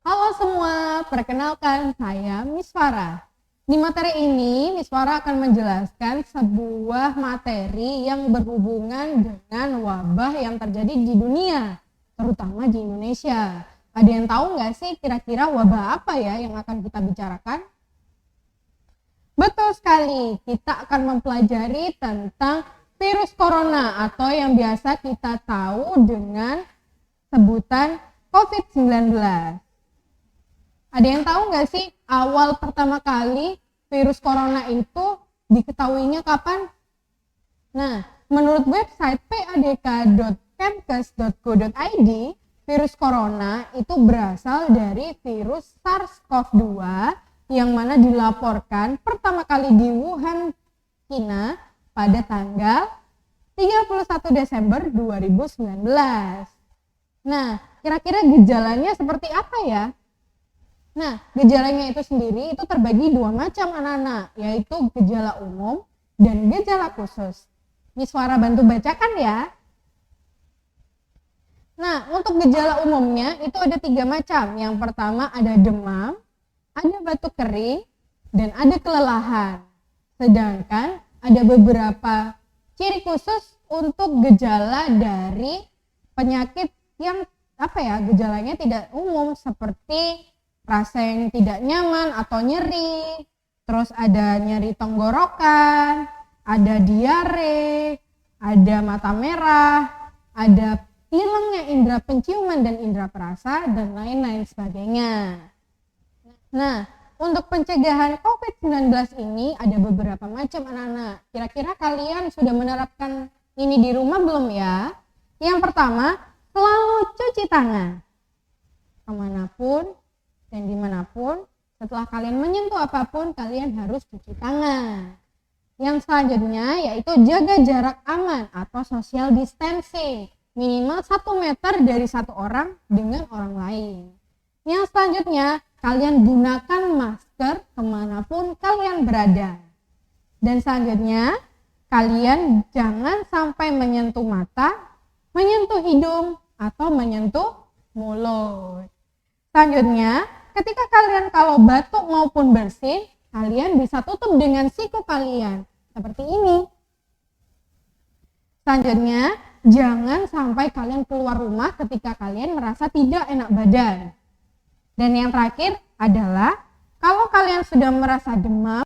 Halo semua, perkenalkan saya Miss Farah. Di materi ini, Miss Farah akan menjelaskan sebuah materi yang berhubungan dengan wabah yang terjadi di dunia, terutama di Indonesia. Ada yang tahu nggak sih kira-kira wabah apa ya yang akan kita bicarakan? Betul sekali, kita akan mempelajari tentang virus corona atau yang biasa kita tahu dengan sebutan COVID-19. Ada yang tahu nggak sih awal pertama kali virus corona itu diketahuinya kapan? Nah, menurut website padk.kemkes.go.id, virus corona itu berasal dari virus SARS-CoV-2 yang mana dilaporkan pertama kali di Wuhan, China pada tanggal 31 Desember 2019. Nah, kira-kira gejalanya seperti apa ya? Nah, gejalanya itu sendiri itu terbagi dua macam anak-anak, yaitu gejala umum dan gejala khusus. Miss Farah bantu bacakan ya. Nah, untuk gejala umumnya itu ada 3 macam. Yang pertama ada demam, ada batuk kering, dan ada kelelahan. Sedangkan ada beberapa ciri khusus untuk gejala dari penyakit yang gejalanya tidak umum seperti rasa yang tidak nyaman atau nyeri, terus ada nyeri tenggorokan, ada diare, ada mata merah, ada hilangnya indera penciuman dan indera perasa, dan lain-lain sebagainya. Nah, untuk pencegahan COVID-19 ini ada beberapa macam anak-anak. Kira-kira kalian sudah menerapkan ini di rumah belum ya? Yang pertama, selalu cuci tangan. Kemanapun dan dimanapun, setelah kalian menyentuh apapun, kalian harus cuci tangan. Yang selanjutnya yaitu jaga jarak aman atau social distancing, minimal 1 meter dari satu orang dengan orang lain. Yang selanjutnya, kalian gunakan masker kemanapun kalian berada. Dan selanjutnya, kalian jangan sampai menyentuh mata, menyentuh hidung, atau menyentuh mulut. Selanjutnya, ketika kalian kalau batuk maupun bersin, kalian bisa tutup dengan siku kalian, seperti ini. Selanjutnya, jangan sampai kalian keluar rumah ketika kalian merasa tidak enak badan. Dan yang terakhir adalah, kalau kalian sudah merasa demam,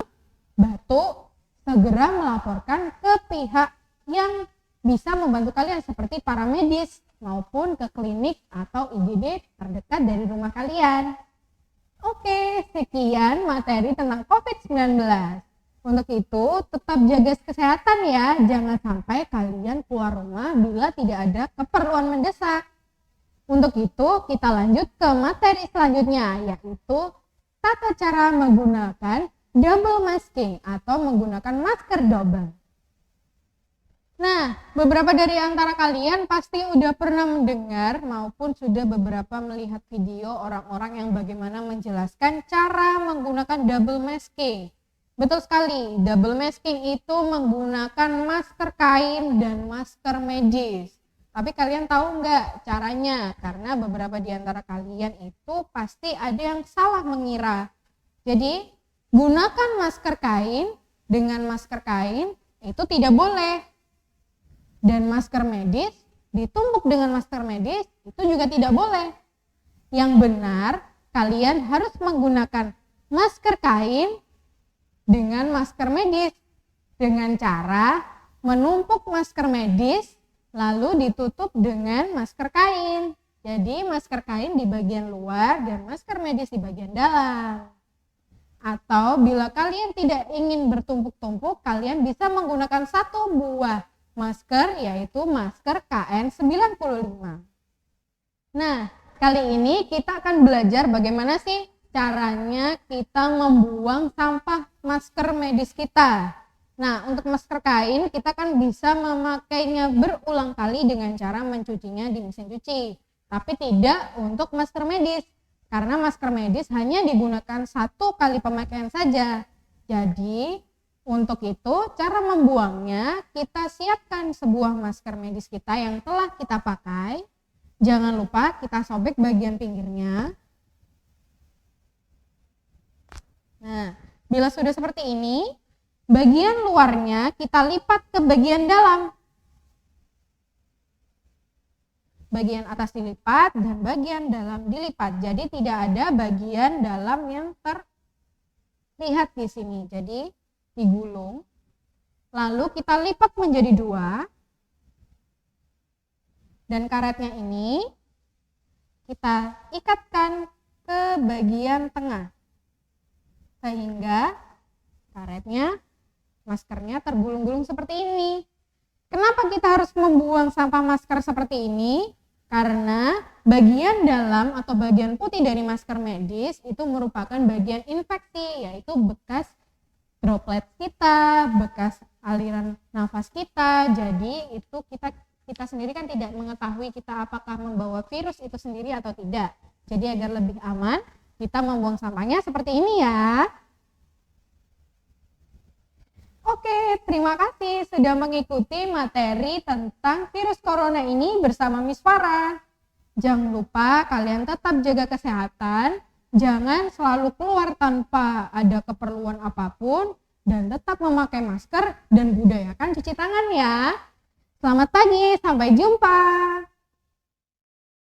batuk, segera melaporkan ke pihak yang bisa membantu kalian seperti para medis maupun ke klinik atau IGD terdekat dari rumah kalian. Oke, sekian materi tentang COVID-19. Untuk itu, tetap jaga kesehatan ya. Jangan sampai kalian keluar rumah bila tidak ada keperluan mendesak. Untuk itu, kita lanjut ke materi selanjutnya, yaitu tata cara menggunakan double masking atau menggunakan masker double. Nah, beberapa dari antara kalian pasti udah pernah mendengar maupun sudah beberapa melihat video orang-orang yang bagaimana menjelaskan cara menggunakan double masking. Betul sekali, double masking itu menggunakan masker kain dan masker medis. Tapi kalian tahu nggak caranya? Karena beberapa di antara kalian itu pasti ada yang salah mengira. Jadi, gunakan masker kain dengan masker kain itu tidak boleh. Dan masker medis ditumpuk dengan masker medis itu juga tidak boleh. Yang benar, kalian harus menggunakan masker kain dengan masker medis dengan cara menumpuk masker medis lalu ditutup dengan masker kain. Jadi masker kain di bagian luar dan masker medis di bagian dalam. Atau bila kalian tidak ingin bertumpuk-tumpuk, kalian bisa menggunakan satu buah masker, yaitu masker KN95. Nah, kali ini kita akan belajar bagaimana sih caranya kita membuang sampah masker medis kita. Nah, untuk masker kain kita kan bisa memakainya berulang kali dengan cara mencucinya di mesin cuci. Tapi tidak untuk masker medis, karena masker medis hanya digunakan 1 kali pemakaian saja. Jadi, untuk itu, cara membuangnya, kita siapkan sebuah masker medis kita yang telah kita pakai. Jangan lupa kita sobek bagian pinggirnya. Nah, bila sudah seperti ini, bagian luarnya kita lipat ke bagian dalam. Bagian atas dilipat dan bagian dalam dilipat. Jadi tidak ada bagian dalam yang terlihat di sini. Jadi digulung. Lalu kita lipat menjadi 2. Dan karetnya ini kita ikatkan ke bagian tengah. Sehingga karetnya, maskernya tergulung-gulung seperti ini. Kenapa kita harus membuang sampah masker seperti ini? Karena bagian dalam atau bagian putih dari masker medis itu merupakan bagian infeksi, yaitu bekas droplet kita, bekas aliran nafas kita. Jadi itu kita sendiri kan tidak mengetahui kita apakah membawa virus itu sendiri atau tidak. Jadi agar lebih aman, kita membuang sampahnya seperti ini ya. Oke, terima kasih sudah mengikuti materi tentang virus corona ini bersama Miss Farah. Jangan lupa kalian tetap jaga kesehatan, jangan selalu keluar tanpa ada keperluan apapun, dan tetap memakai masker dan budayakan cuci tangan ya. Selamat pagi, sampai jumpa.